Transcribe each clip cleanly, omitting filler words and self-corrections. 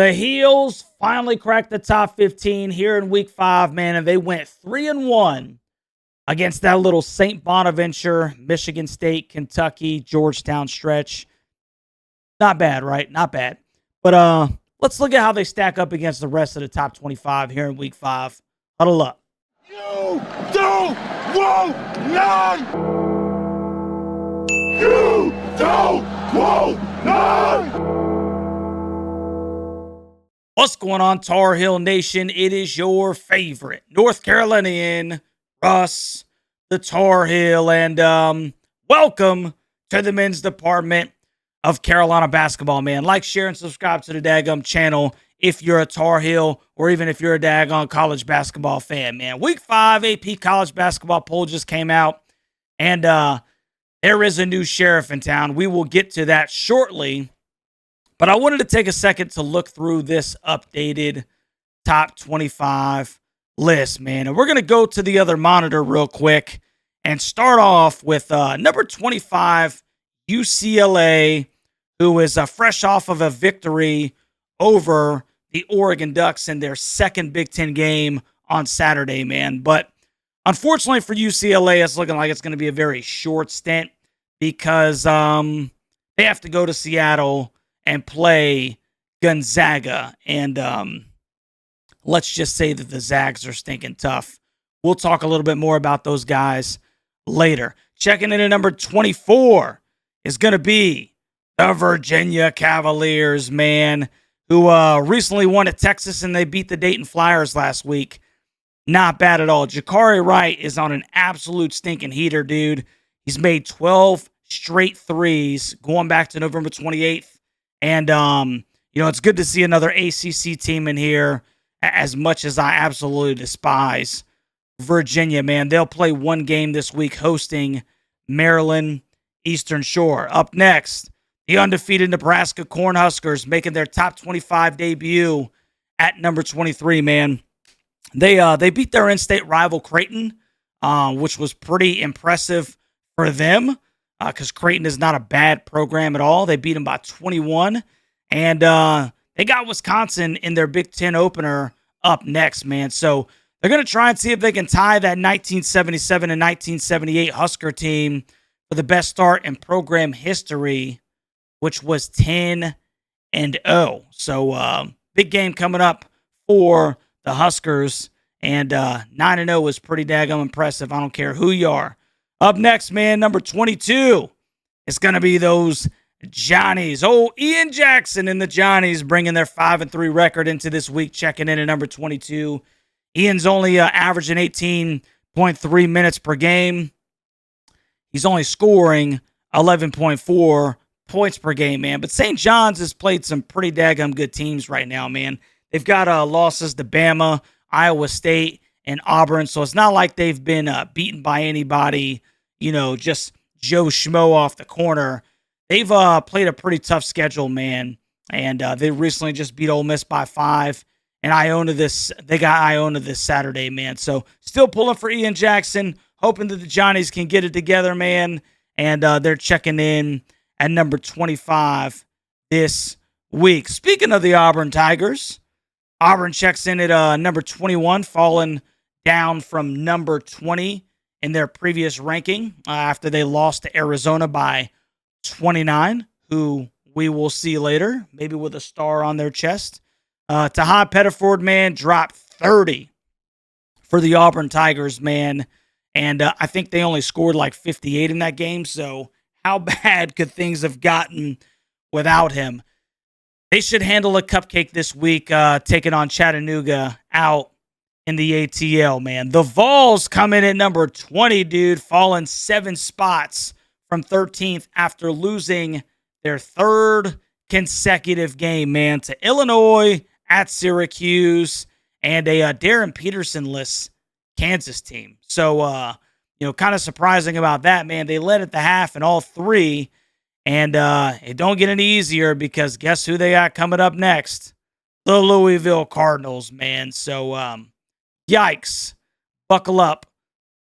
The Heels finally cracked the top 15 here in week 5, man, and they went 3-1 against that little St. Bonaventure, Michigan State, Kentucky, Georgetown stretch. Not bad, right? Not bad. But let's look at how they stack up against the rest of the top 25 here in week 5. Huddle up. You don't want none! You don't want none! What's going on, Tar Heel Nation? It is your favorite North Carolinian, Russ, the Tar Heel, and welcome to the men's department of Carolina basketball, man. Like, share, and subscribe to the Daggum channel if you're a Tar Heel or even if you're a Daggum college basketball fan, man. Week 5 AP college basketball poll just came out, and there is a new sheriff in town. We will get to that shortly. But I wanted to take a second to look through this updated top 25 list, man. And we're going to go to the other monitor real quick and start off with number 25, UCLA, who is fresh off of a victory over the Oregon Ducks in their second Big Ten game on Saturday, man. But unfortunately for UCLA, it's looking like it's going to be a very short stint because they have to go to Seattle and play Gonzaga. And let's just say that the Zags are stinking tough. We'll talk a little bit more about those guys later. Checking in at number 24 is going to be the Virginia Cavaliers, man, who recently won at Texas, and they beat the Dayton Flyers last week. Not bad at all. Jakari Wright is on an absolute stinking heater, dude. He's made 12 straight threes going back to November 28th. And, it's good to see another ACC team in here, as much as I absolutely despise Virginia, man. They'll play one game this week hosting Maryland Eastern Shore. Up next, the undefeated Nebraska Cornhuskers making their top 25 debut at number 23, man. They beat their in-state rival Creighton, which was pretty impressive for them. Because Creighton is not a bad program at all. They beat them by 21. And they got Wisconsin in their Big Ten opener up next, man. So they're going to try and see if they can tie that 1977 and 1978 Husker team for the best start in program history, which was 10-0. So big game coming up for the Huskers. And 9-0 is pretty daggum impressive. I don't care who you are. Up next, man, number 22, it's going to be those Johnnies. Oh, Ian Jackson and the Johnnies bringing their 5-3 record into this week, checking in at number 22. Ian's only averaging 18.3 minutes per game. He's only scoring 11.4 points per game, man. But St. John's has played some pretty daggum good teams right now, man. They've got losses to Bama, Iowa State, and Auburn, so it's not like they've been beaten by anybody, just Joe Schmo off the corner. They've played a pretty tough schedule, man, and they recently just beat Ole Miss by 5, and they got Iona this Saturday, man. So still pulling for Ian Jackson, hoping that the Johnnies can get it together, man, and they're checking in at number 25 this week. Speaking of the Auburn Tigers, Auburn checks in at number 21, falling down from number 20 in their previous ranking after they lost to Arizona by 29, who we will see later, maybe with a star on their chest. Tahad Pettiford, man, dropped 30 for the Auburn Tigers, man, and I think they only scored like 58 in that game, so how bad could things have gotten without him? They should handle a cupcake this week, taking on Chattanooga out in the ATL, man. The Vols come in at number 20, dude, falling 7 spots from 13th after losing their third consecutive game, man, to Illinois, at Syracuse, and a Darren Peterson-less Kansas team. So, kind of surprising about that, man. They led at the half in all 3, and it don't get any easier because guess who they got coming up next? The Louisville Cardinals, man. So, yikes. Buckle up.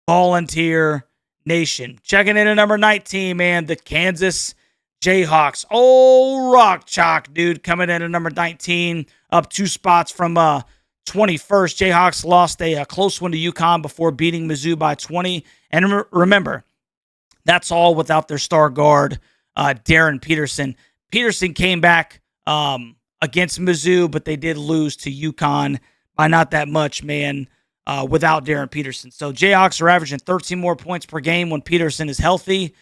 Volunteer Nation. Checking in at number 19, man. The Kansas Jayhawks. Oh, Rock Chalk, dude. Coming in at number 19. up 2 spots from 21st. Jayhawks lost a close one to UConn before beating Mizzou by 20. And remember, that's all without their star guard, Darren Peterson. Peterson came back against Mizzou, but they did lose to UConn by not that much, man, without Darren Peterson. So Jayhawks are averaging 13 more points per game when Peterson is healthy.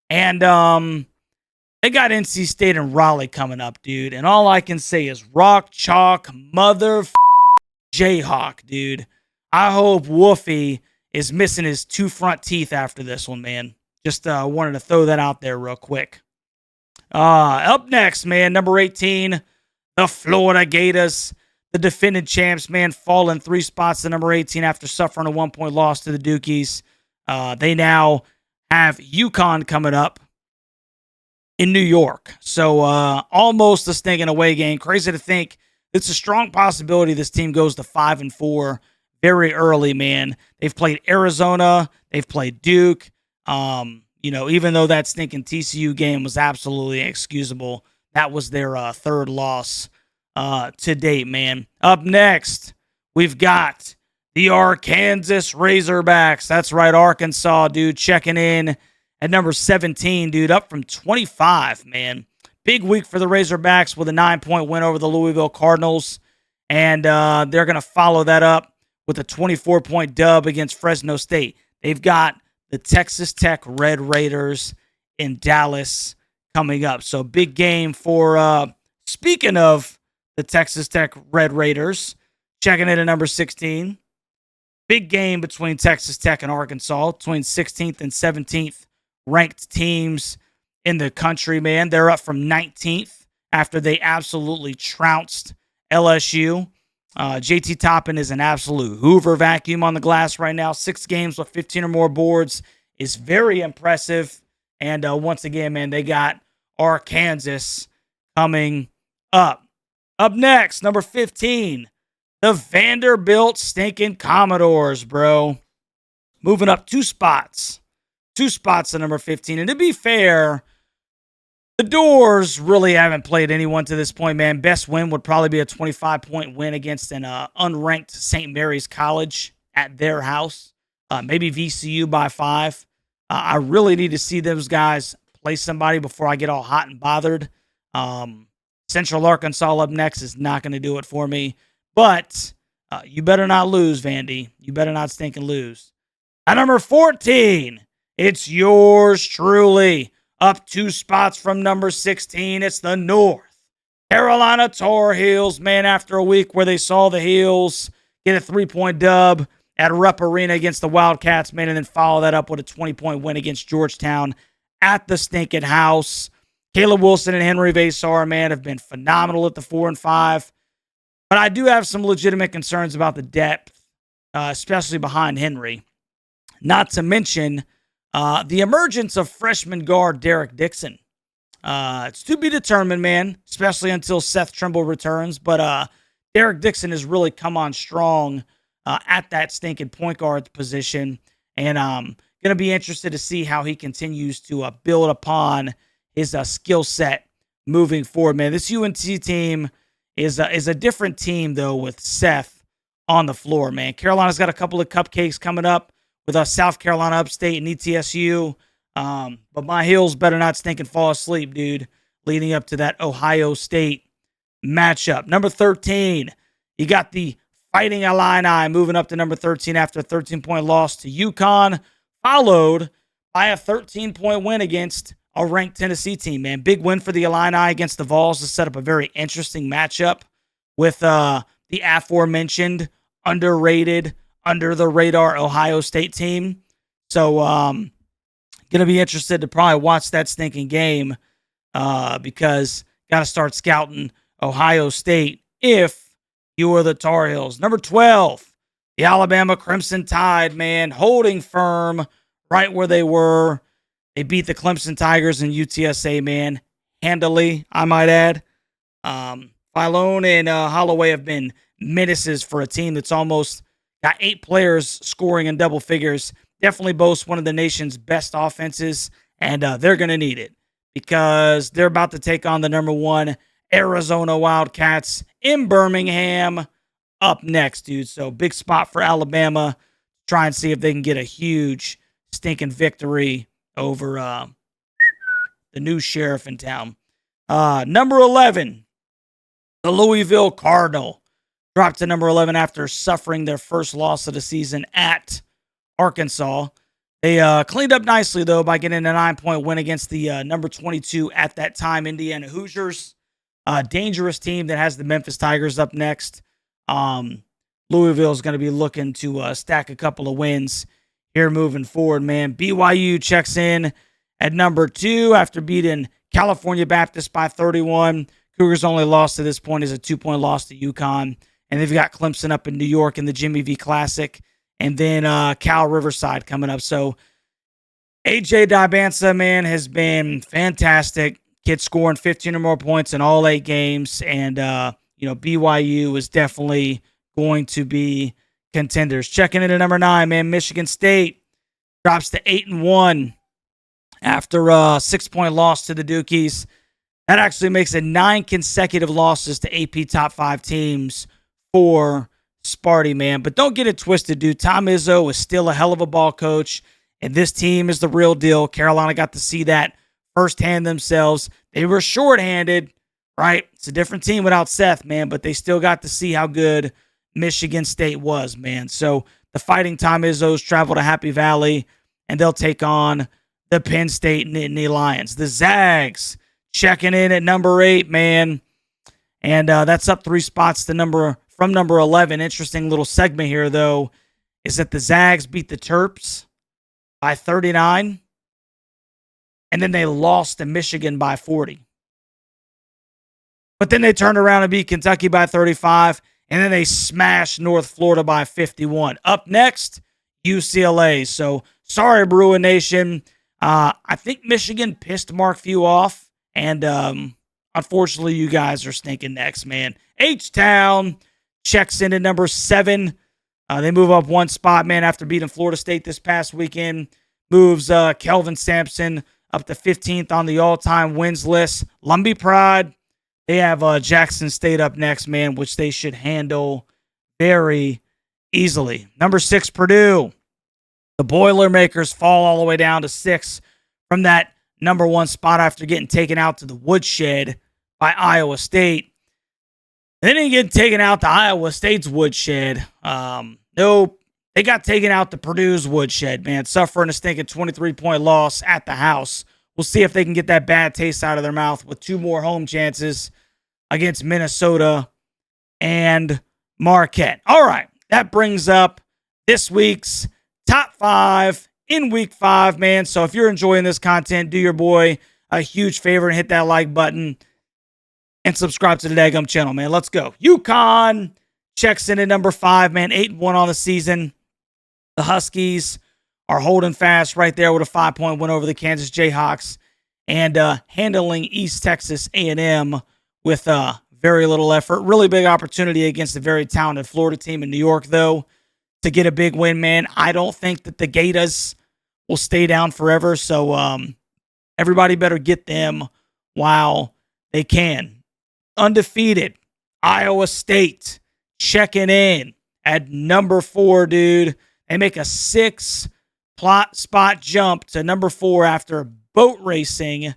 And they got NC State and Raleigh coming up, dude. And all I can say is rock, chalk, mother Jayhawk, dude. I hope Wolfie is missing his 2 front teeth after this one, man. Just wanted to throw that out there real quick. Up next, man, number 18, the Florida Gators. The defending champs, man, falling 3 spots to number 18 after suffering a 1-point loss to the Dukies. They now have UConn coming up in New York. So almost a stinking away game. Crazy to think. It's a strong possibility this team goes to 5-4 very early, man. They've played Arizona. They've played Duke. Even though that stinking TCU game was absolutely inexcusable, that was their 3rd loss to date, man. Up next, we've got the Arkansas Razorbacks. That's right, Arkansas, dude, checking in at number 17, dude, up from 25, man. Big week for the Razorbacks with a 9-point win over the Louisville Cardinals. And they're going to follow that up with a 24-point dub against Fresno State. They've got the Texas Tech Red Raiders in Dallas coming up. So big game for, speaking of the Texas Tech Red Raiders, checking in at number 16. Big game between Texas Tech and Arkansas, between 16th and 17th ranked teams in the country, man. They're up from 19th after they absolutely trounced LSU. JT Toppin is an absolute Hoover vacuum on the glass right now. 6 games with 15 or more boards is very impressive. And once again, man, they got Arkansas coming up. Up next, number 15, the Vanderbilt stinking Commodores, bro. Moving up 2 spots. 2 spots to number 15. And to be fair, the Doors really haven't played anyone to this point, man. Best win would probably be a 25-point win against an unranked St. Mary's College at their house. Maybe VCU by 5. I really need to see those guys play somebody before I get all hot and bothered. Central Arkansas up next is not going to do it for me. But you better not lose, Vandy. You better not stinking lose. At number 14, it's yours truly. Up 2 spots from number 16, it's the North Carolina Tar Heels, man, after a week where they saw the Heels get a 3-point dub at Rupp Arena against the Wildcats, man, and then follow that up with a 20-point win against Georgetown at the stinking house. Caleb Wilson and Henry Vasar, man, have been phenomenal at the 4 and 5. But I do have some legitimate concerns about the depth, especially behind Henry. Not to mention the emergence of freshman guard Derek Dixon. It's to be determined, man, especially until Seth Trimble returns. But Derek Dixon has really come on strong at that stinking point guard position. And I'm going to be interested to see how he continues to build upon his skill set moving forward, man. This UNC team is a different team, though, with Seth on the floor, man. Carolina's got a couple of cupcakes coming up with South Carolina Upstate and ETSU. But my Heels better not stink and fall asleep, dude, leading up to that Ohio State matchup. Number 13, you got the Fighting Illini moving up to number 13 after a 13-point loss to UConn, followed by a 13-point win against a ranked Tennessee team, man. Big win for the Illini against the Vols to set up a very interesting matchup with the aforementioned, underrated, under-the-radar Ohio State team. So, going to be interested to probably watch that stinking game because got to start scouting Ohio State if you are the Tar Heels. Number 12, the Alabama Crimson Tide, man, holding firm right where they were. They beat the Clemson Tigers and UTSA, man, handily, I might add. Filone and Holloway have been menaces for a team that's almost got 8 players scoring in double figures. Definitely boasts one of the nation's best offenses, and they're going to need it because they're about to take on the number 1 Arizona Wildcats in Birmingham up next, dude. So big spot for Alabama. Try and see if they can get a huge stinking victory over the new sheriff in town. Number 11, the Louisville Cardinal dropped to number 11 after suffering their first loss of the season at Arkansas. They cleaned up nicely, though, by getting a 9-point win against the number 22 at that time, Indiana Hoosiers. Dangerous team that has the Memphis Tigers up next. Louisville is going to be looking to stack a couple of wins here moving forward, man. BYU checks in at number 2 after beating California Baptist by 31. Cougars' only loss to this point is a 2-point loss to UConn. And they've got Clemson up in New York in the Jimmy V Classic. And then Cal Riverside coming up. So AJ Dibansa, man, has been fantastic. Kid scoring 15 or more points in all 8 games. And, BYU is definitely going to be contenders. Checking in at number 9, man, Michigan State drops to 8-1 after a 6-point loss to the Dukies. That actually makes it 9 consecutive losses to AP top 5 teams for Sparty, man. But don't get it twisted, dude. Tom Izzo is still a hell of a ball coach, and this team is the real deal. Carolina got to see that firsthand themselves. They were shorthanded, right? It's a different team without Seth, man, but they still got to see how good Michigan State was, man. So the Fighting Tom Izzos travel to Happy Valley, and they'll take on the Penn State Nittany Lions. The Zags checking in at number 8, man. And that's up 3 spots to from number 11. Interesting little segment here, though, is that the Zags beat the Terps by 39, and then they lost to Michigan by 40. But then they turned around and beat Kentucky by 35, and then they smashed North Florida by 51. Up next, UCLA. So, sorry, Bruin Nation. I think Michigan pissed Mark Few off, and unfortunately, you guys are stinking next, man. H-Town checks in at number 7. They move up 1 spot, man, after beating Florida State this past weekend. Moves Kelvin Sampson up to 15th on the all-time wins list. Lumbee Pride, they have Jackson State up next, man, which they should handle very easily. Number 6, Purdue. The Boilermakers fall all the way down to 6 from that number 1 spot after getting taken out to the woodshed by Iowa State. They didn't get taken out to Iowa State's woodshed. Nope. They got taken out to Purdue's woodshed, man. Suffering a stinking 23-point loss at the house. We'll see if they can get that bad taste out of their mouth with 2 more home chances against Minnesota and Marquette. All right. That brings up this week's top 5 in week 5, man. So if you're enjoying this content, do your boy a huge favor and hit that like button and subscribe to the Daggum channel, man. Let's go. UConn checks in at number 5, man. 8-1 on the season. The Huskies are holding fast right there with a 5-point win over the Kansas Jayhawks and handling East Texas A&M with very little effort. Really big opportunity against a very talented Florida team in New York, though, to get a big win, man. I don't think that the Gators will stay down forever, so everybody better get them while they can. Undefeated Iowa State checking in at number 4, dude. They make a 6 spot jump to number 4 after boat racing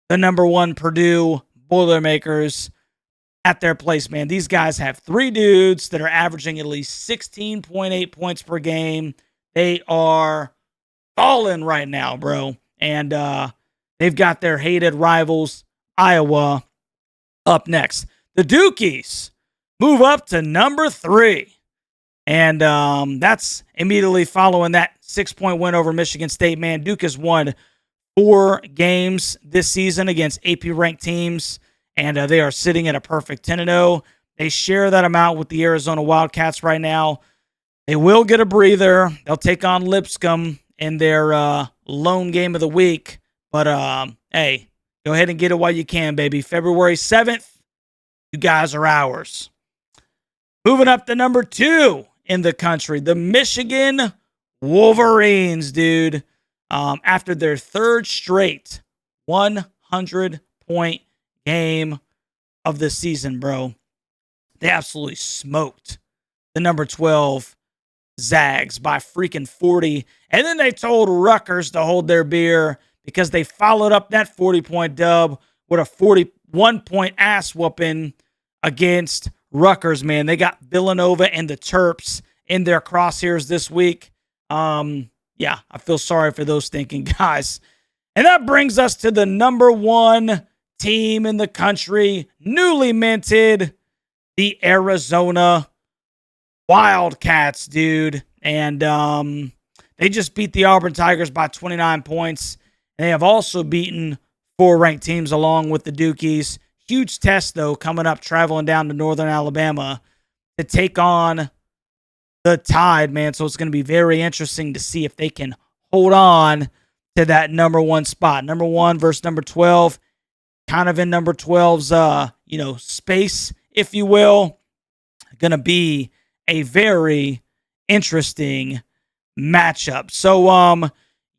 the number 1 Purdue Boilermakers at their place, man. These guys have 3 dudes that are averaging at least 16.8 points per game. They are falling right now, bro. And they've got their hated rivals, Iowa, up next. The Dukies move up to number 3. And that's immediately following that 6-point win over Michigan State, man. Duke has won 4 games this season against AP-ranked teams, and they are sitting at a perfect 10-0. They share that amount with the Arizona Wildcats right now. They will get a breather. They'll take on Lipscomb in their lone game of the week. But, hey, go ahead and get it while you can, baby. February 7th, you guys are ours. Moving up to number 2 in the country, the Michigan Wolverines, dude. After their 3rd straight 100-point game, of the season, bro. They absolutely smoked the number 12 Zags by freaking 40. And then they told Rutgers to hold their beer because they followed up that 40-point dub with a 41-point ass whooping against Rutgers, man. They got Villanova and the Terps in their crosshairs this week. Yeah, I feel sorry for those thinking guys. And that brings us to the number 1 team in the country, newly minted, the Arizona Wildcats, dude. And they just beat the Auburn Tigers by 29 points. And they have also beaten 4 ranked teams along with the Dukies. Huge test, though, coming up, traveling down to Northern Alabama to take on the Tide, man. So it's going to be very interesting to see if they can hold on to that number 1 spot. Number 1 versus number 12. Kind of in number 12's, space, if you will. Going to be a very interesting matchup. So,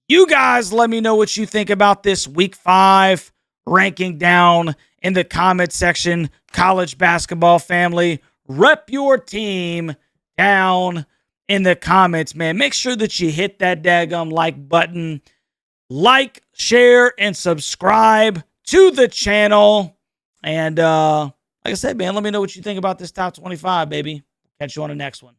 you guys let me know what you think about this week 5 ranking down in the comment section. College basketball family, rep your team down in the comments, man. Make sure that you hit that daggum like button. Like, share, and subscribe to the channel. And like I said, man, let me know what you think about this top 25, baby. Catch you on the next one.